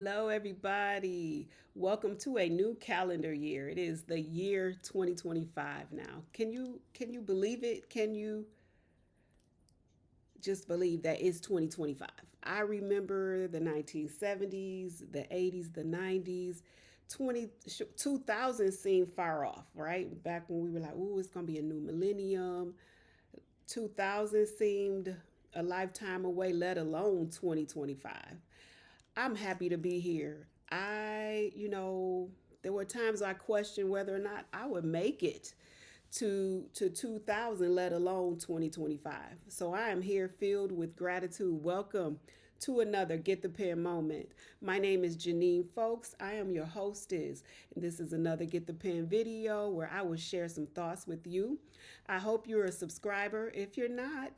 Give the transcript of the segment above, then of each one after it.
Hello, everybody. Welcome to a new calendar year. It is the year 2025 now. Can you believe it? Can you just believe that it's 2025? I remember the 1970s, the 80s, the 90s. 2000 seemed far off, right? Back when we were like, "Oh, it's going to be a new millennium." 2000 seemed a lifetime away, let alone 2025. I'm happy to be here. There were times I questioned whether or not I would make it to 2000, let alone 2025. So I am here filled with gratitude. Welcome to another Get the Pen moment. My name is Janine Folks. I am your hostess, and this is another Get the Pen video where I will share some thoughts with you. I hope you're a subscriber. If you're not,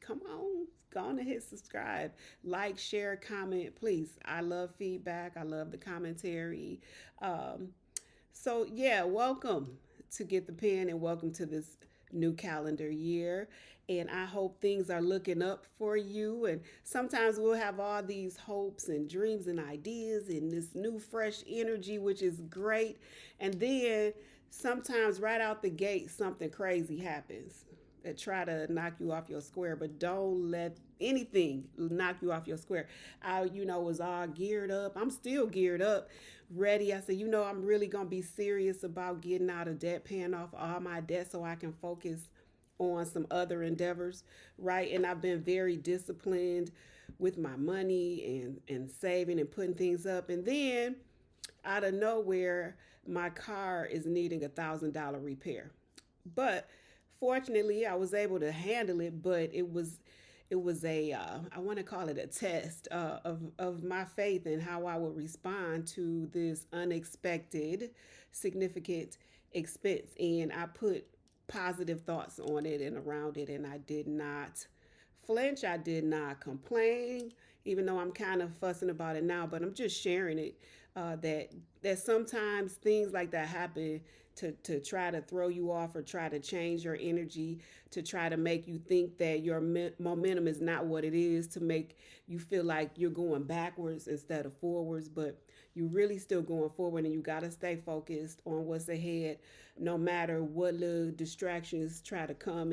come on, go on and hit subscribe, like, share, comment, please. I love feedback. I love the commentary. Um, yeah, welcome to Get the Pen and welcome to this new calendar year. And I hope things are looking up for you. And sometimes we'll have all these hopes and dreams and ideas and this new fresh energy, which is great. And then sometimes right out the gate, something crazy happens that try to knock you off your square, but don't let anything knock you off your square. I was all geared up. I'm still geared up, ready. I said, I'm really gonna be serious about getting out of debt, paying off all my debt so I can focus on some other endeavors, right? And I've been very disciplined with my money and saving and putting things up. And then out of nowhere, my car is needing $1,000 repair. But fortunately, I was able to handle it. But it was a I want to call it a test of my faith and how I would respond to this unexpected, significant expense. And I put positive thoughts on it and around it, and I did not flinch. I did not complain, even though I'm kind of fussing about it now. But I'm just sharing it that sometimes things like that happen to try to throw you off or try to change your energy, to try to make you think that your momentum is not what it is, to make you feel like you're going backwards instead of forwards. But you're really still going forward, and you got to stay focused on what's ahead, no matter what little distractions try to come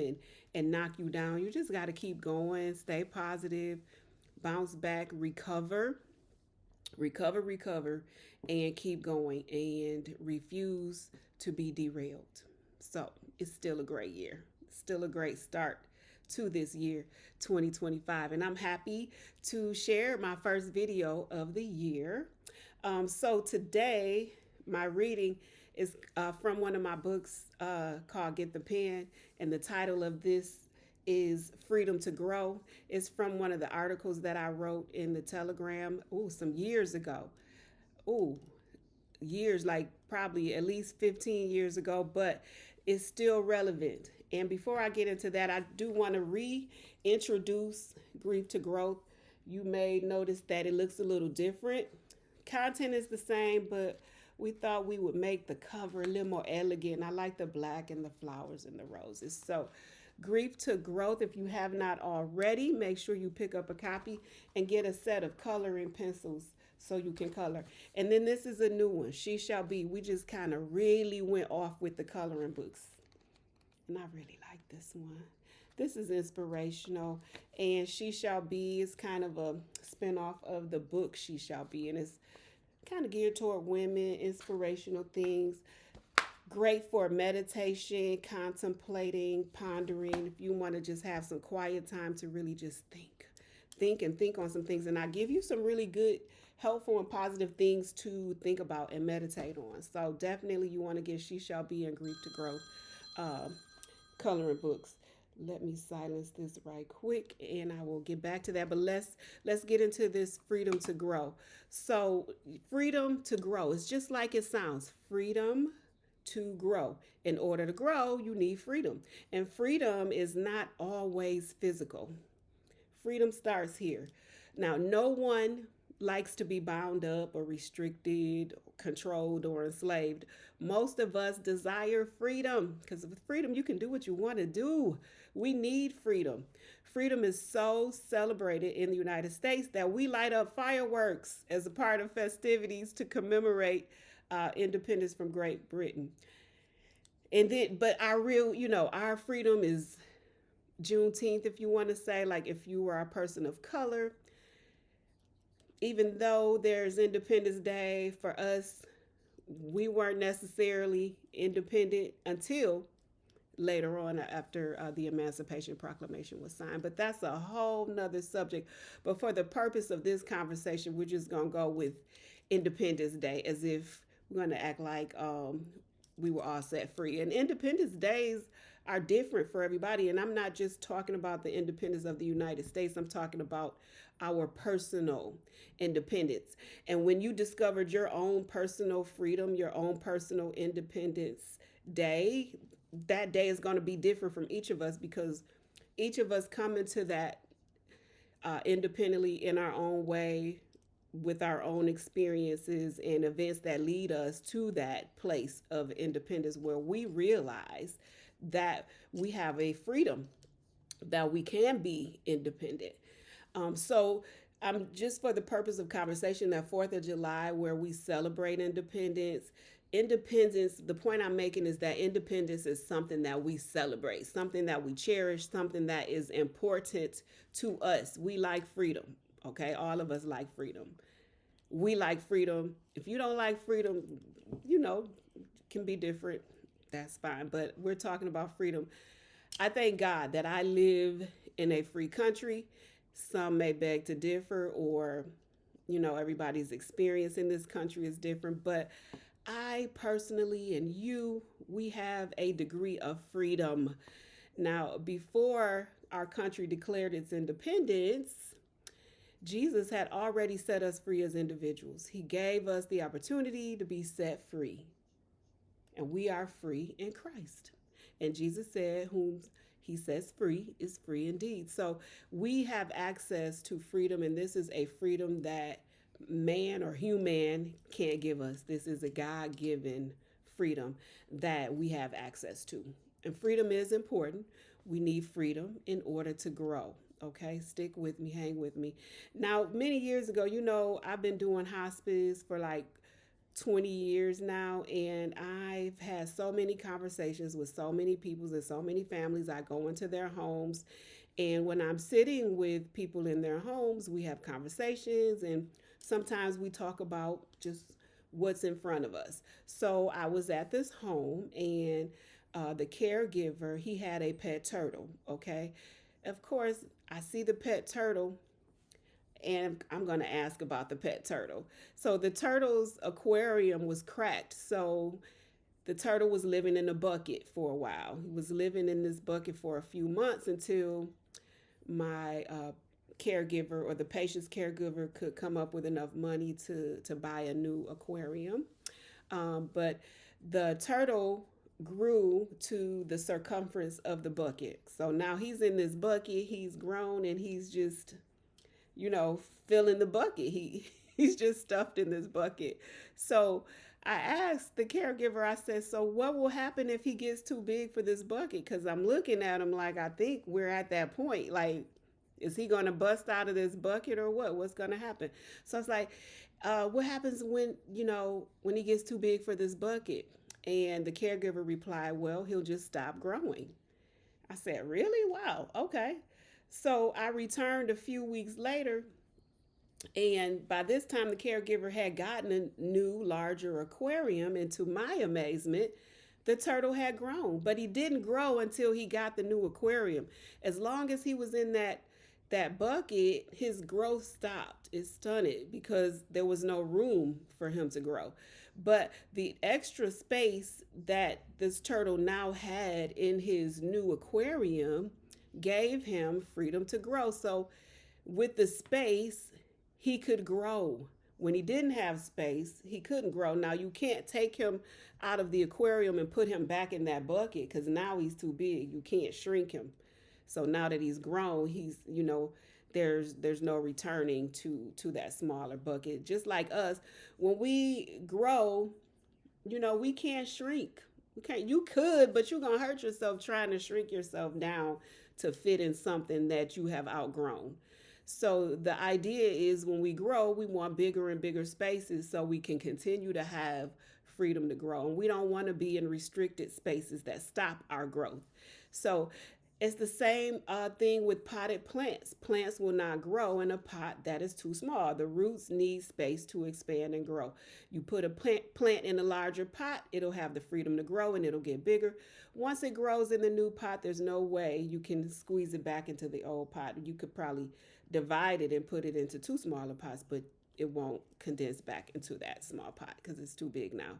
and knock you down. You just got to keep going, stay positive, bounce back, recover, and keep going and refuse to be derailed. So it's still a great year, still a great start to this year 2025, and I'm happy to share my first video of the year. So today my reading is from one of my books called Get the Pen, and the title of this is Freedom to Grow. It's from one of the articles that I wrote in the Telegram, some years ago. Ooh, years, like probably at least 15 years ago, but it's still relevant. And before I get into that, I do want to reintroduce Grief to Growth. You may notice that it looks a little different. Content is the same, but we thought we would make the cover a little more elegant. I like the black and the flowers and the roses. So, Grief to Growth, if you have not already, make sure you pick up a copy and get a set of coloring pencils so you can color. And then this is a new one, She Shall Be. We just kind of really went off with the coloring books. And I really like this one. This is inspirational, and She Shall Be is kind of a spinoff of the book She Shall Be, and it's kind of geared toward women, inspirational things. Great for meditation, contemplating, pondering. If you want to just have some quiet time to really just think on some things. And I give you some really good, helpful, and positive things to think about and meditate on. So definitely, you want to get She Shall Be and Grief to Growth um, coloring books. Let me silence this right quick, and I will get back to that. But let's get into this freedom to grow. So freedom to grow is just like it sounds. Freedom to grow. In order to grow, you need freedom. And freedom is not always physical. Freedom starts here. Now, no one likes to be bound up or restricted, controlled, or enslaved. Most of us desire freedom because with freedom, you can do what you want to do. We need freedom. Freedom is so celebrated in the United States that we light up fireworks as a part of festivities to commemorate independence from Great Britain. And then, but our real, our freedom is Juneteenth, if you want to say, like if you were a person of color, even though there's Independence Day for us, we weren't necessarily independent until later on after the Emancipation Proclamation was signed. But that's a whole nother subject. But for the purpose of this conversation, we're just going to go with Independence Day as if we're going to act like we were all set free. And Independence Days are different for everybody. And I'm not just talking about the independence of the United States, I'm talking about our personal independence. And when you discovered your own personal freedom, your own personal independence day, that day is going to be different from each of us because each of us come into that independently in our own way with our own experiences and events that lead us to that place of independence where we realize that we have a freedom that we can be independent. So just for the purpose of conversation, that 4th of July, where we celebrate independence, the point I'm making is that independence is something that we celebrate, something that we cherish, something that is important to us. We like freedom, okay? All of us like freedom. We like freedom. If you don't like freedom, can be different. That's fine. But we're talking about freedom. I thank God that I live in a free country. Some may beg to differ, or, everybody's experience in this country is different. But I personally and you, we have a degree of freedom. Now, before our country declared its independence, Jesus had already set us free as individuals. He gave us the opportunity to be set free. And we are free in Christ. And Jesus said, whom he sets free is free indeed. So we have access to freedom, and this is a freedom that man or human can't give us. This is a God given freedom that we have access to. And freedom is important. We need freedom in order to grow. Okay, stick with me, hang with me. Now, many years ago, I've been doing hospice for like 20 years now, and I've had so many conversations with so many people and so many families. I go into their homes, and when I'm sitting with people in their homes, we have conversations, and sometimes we talk about just what's in front of us. So I was at this home, and the caregiver, he had a pet turtle. Okay, of course, I see the pet turtle, and I'm going to ask about the pet turtle. So the turtle's aquarium was cracked. So the turtle was living in a bucket for a while. He was living in this bucket for a few months until my caregiver or the patient's caregiver could come up with enough money to buy a new aquarium. But the turtle grew to the circumference of the bucket. So now he's in this bucket, he's grown, and he's just filling the bucket. He's just stuffed in this bucket. So I asked the caregiver, I said, so what will happen if he gets too big for this bucket? Because I'm looking at him like, I think we're at that point. Like, is he going to bust out of this bucket or what? What's going to happen? So it's like, what happens when he gets too big for this bucket? And the caregiver replied, well, he'll just stop growing. I said, really? Wow. Okay. So I returned a few weeks later, and by this time the caregiver had gotten a new, larger aquarium, and to my amazement, the turtle had grown. But he didn't grow until he got the new aquarium. As long as he was in that bucket, his growth stopped. It stunted because there was no room for him to grow. But the extra space that this turtle now had in his new aquarium gave him freedom to grow. So with the space, he could grow. When he didn't have space, he couldn't grow. Now you can't take him out of the aquarium and put him back in that bucket because now he's too big. You can't shrink him. So now that he's grown, he's, there's no returning to that smaller bucket. Just like us, when we grow, we can't shrink. We can't. You could, but you're gonna hurt yourself trying to shrink yourself down to fit in something that you have outgrown. So the idea is when we grow, we want bigger and bigger spaces so we can continue to have freedom to grow. And we don't want to be in restricted spaces that stop our growth. So it's the same thing with potted plants. Plants will not grow in a pot that is too small. The roots need space to expand and grow. You put a plant in a larger pot, it'll have the freedom to grow and it'll get bigger. Once it grows in the new pot, there's no way you can squeeze it back into the old pot. You could probably divide it and put it into two smaller pots, but it won't condense back into that small pot because it's too big now.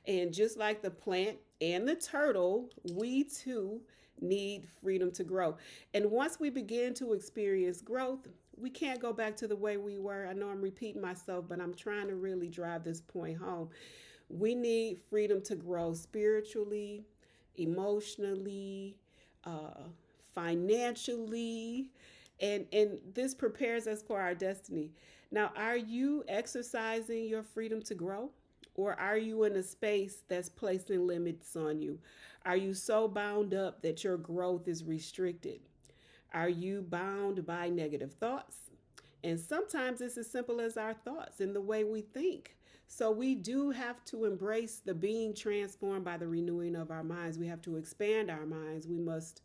And just like the plant and the turtle, we too need freedom to grow. And once we begin to experience growth, we can't go back to the way we were. I know I'm repeating myself, but I'm trying to really drive this point home. We need freedom to grow spiritually, emotionally, uh, financially, and this prepares us for our destiny. Now, are you exercising your freedom to grow? Or are you in a space that's placing limits on you? Are you so bound up that your growth is restricted? Are you bound by negative thoughts? And sometimes it's as simple as our thoughts and the way we think. So we do have to embrace the being transformed by the renewing of our minds. We have to expand our minds. We must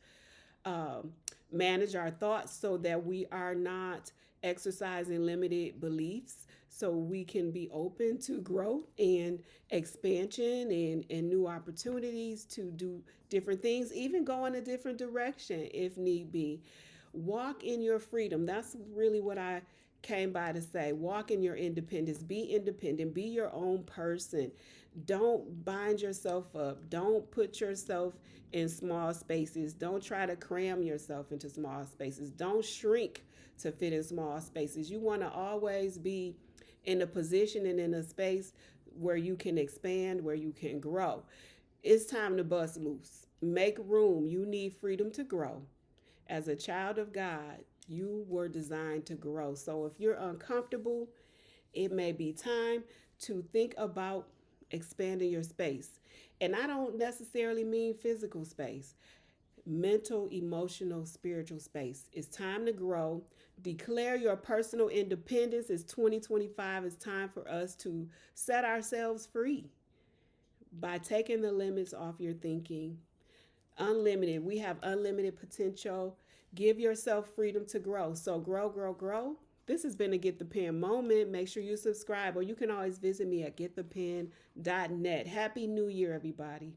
um, manage our thoughts so that we are not exercising limited beliefs, so we can be open to growth and expansion and new opportunities to do different things, even go in a different direction if need be. Walk in your freedom. That's really what I came by to say. Walk in your independence. Be independent. Be your own person. Don't bind yourself up. Don't put yourself in small spaces. Don't try to cram yourself into small spaces. Don't shrink to fit in small spaces. You want to always be in a position and in a space where you can expand, where you can grow. It's time to bust loose. Make room. You need freedom to grow. As a child of God, you were designed to grow. So if you're uncomfortable, it may be time to think about expanding your space. And I don't necessarily mean physical space, mental, emotional, spiritual space. It's time to grow. Declare your personal independence. It's 2025. It's time for us to set ourselves free by taking the limits off your thinking. Unlimited. We have unlimited potential. Give yourself freedom to grow. So grow, grow, grow. This has been a Get the Pen moment. Make sure you subscribe, or you can always visit me at getthepen.net. Happy New Year, everybody.